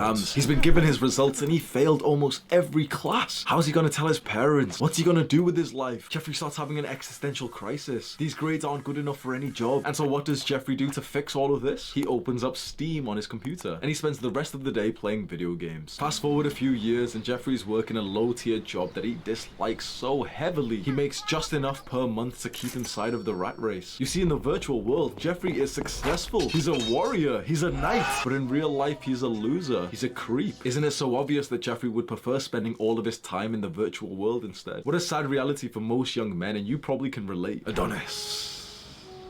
He's been given his results and he failed almost every class. How's he gonna tell his parents? What's he gonna do with his life? Jeffrey starts having an existential crisis. These grades aren't good enough for any job. And so what does Jeffrey do to fix all of this? He opens up Steam on his computer and he spends the rest of the day playing video games. Fast forward a few years and Jeffrey's working a low-tier job that he dislikes so heavily. He makes just enough per month to keep inside of the rat race. You see, in the virtual world, Jeffrey is successful. He's a warrior. He's a knight. But in real life, he's a loser. He's a creep. Isn't it so obvious that Jeffrey would prefer spending all of his time in the virtual world instead? What a sad reality for most young men, and you probably can relate.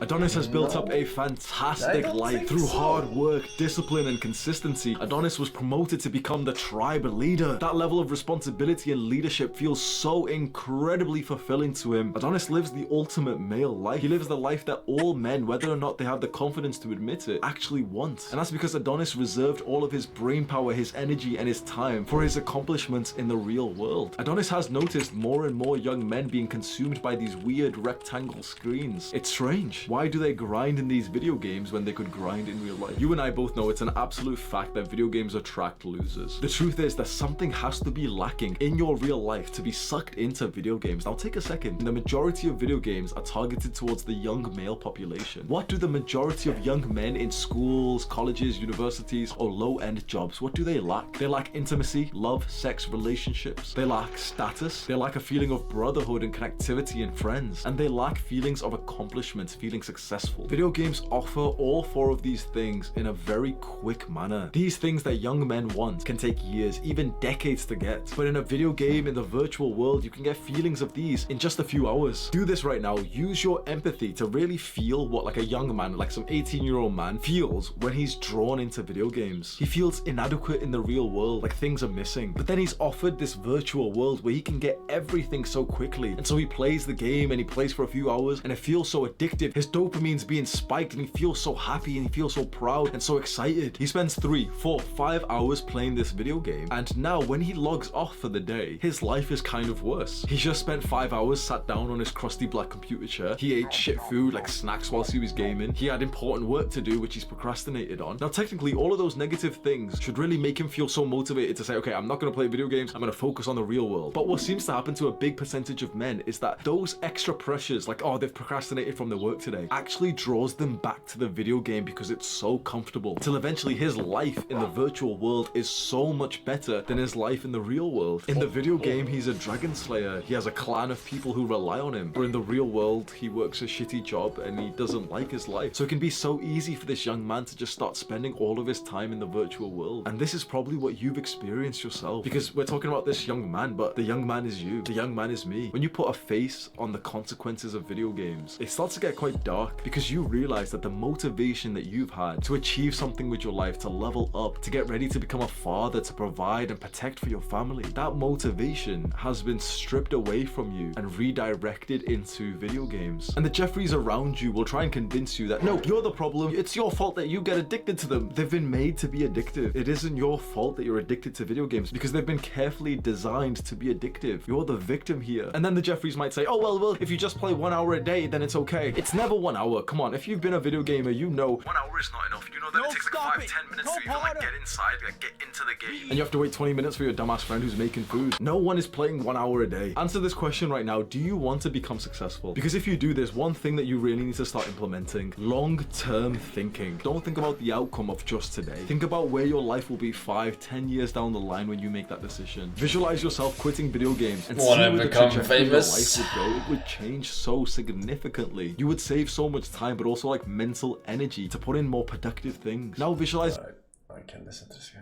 Adonis has built up a fantastic life through hard work, discipline, and consistency. Adonis was promoted to become the tribe leader. That level of responsibility and leadership feels so incredibly fulfilling to him. Adonis lives the ultimate male life. He lives the life that all men, whether or not they have the confidence to admit it, actually want. And that's because Adonis reserved all of his brain power, his energy, and his time for his accomplishments in the real world. Adonis has noticed more and more young men being consumed by these weird rectangle screens. It's strange. Why do they grind in these video games when they could grind in real life? You and I both know it's an absolute fact that video games attract losers. The truth is that something has to be lacking in your real life to be sucked into video games. Now take a second. The majority of video games are targeted towards the young male population. What do the majority of young men in schools, colleges, universities, or low-end jobs, what do they lack? They lack intimacy, love, sex, relationships. They lack status. They lack a feeling of brotherhood and connectivity and friends. And they lack feelings of accomplishment, feeling successful. Video games offer all four of these things in a very quick manner. These things that young men want can take years, even decades to get. But in a video game in the virtual world, you can get feelings of these in just a few hours. Do this right now. Use your empathy to really feel what like a young man, like some 18-year-old man, feels when he's drawn into video games. He feels inadequate in the real world, like things are missing. But then he's offered this virtual world where he can get everything so quickly. And so he plays the game and he plays for a few hours and it feels so addictive. His dopamine's being spiked and he feels so happy and he feels so proud and so excited. He spends 3, 4, 5 hours playing this video game, and now when he logs off for the day, his life is kind of worse. He just spent 5 hours sat down on his crusty black computer chair. He ate shit food like snacks whilst he was gaming. He had important work to do which he's procrastinated on. Now technically all of those negative things should really make him feel so motivated to say, okay, I'm not going to play video games, I'm going to focus on the real world. But what seems to happen to a big percentage of men is that those extra pressures, like, oh, they've procrastinated from their work today, actually draws them back to the video game because it's so comfortable, till eventually his life in the virtual world is so much better than his life in the real world. In the video game, he's a dragon slayer. He has a clan of people who rely on him. But in the real world, he works a shitty job and he doesn't like his life. So it can be so easy for this young man to just start spending all of his time in the virtual world. And this is probably what you've experienced yourself, because we're talking about this young man, but the young man is you. The young man is me. When you put a face on the consequences of video games, it starts to get quite dark because you realize that the motivation that you've had to achieve something with your life, to level up, to get ready to become a father, to provide and protect for your family, that motivation has been stripped away from you and redirected into video games. And the Jeffreys around you will try and convince you that, no, you're the problem. It's your fault that you get addicted to them. They've been made to be addictive. It isn't your fault that you're addicted to video games because they've been carefully designed to be addictive. You're the victim here. And then the Jeffreys might say, oh, well, if you just play 1 hour a day, then it's okay. It's never 1 hour. Come on, if you've been a video gamer, you know 1 hour is not enough. You know that it takes like 5-10 minutes to even like get inside, like get into the game. And you have to wait 20 minutes for your dumbass friend who's making food. No one is playing 1 hour a day. Answer this question right now. Do you want to become successful? Because if you do, there's one thing that you really need to start implementing: long-term thinking. Don't think about the outcome of just today. Think about where your life will be 5-10 years down the line when you make that decision. Visualize yourself quitting video games and see where the trajectory of your life would go. It would change so significantly. You would save so much time, but also like mental energy to put in more productive things. Now visualize. I can listen to this guy.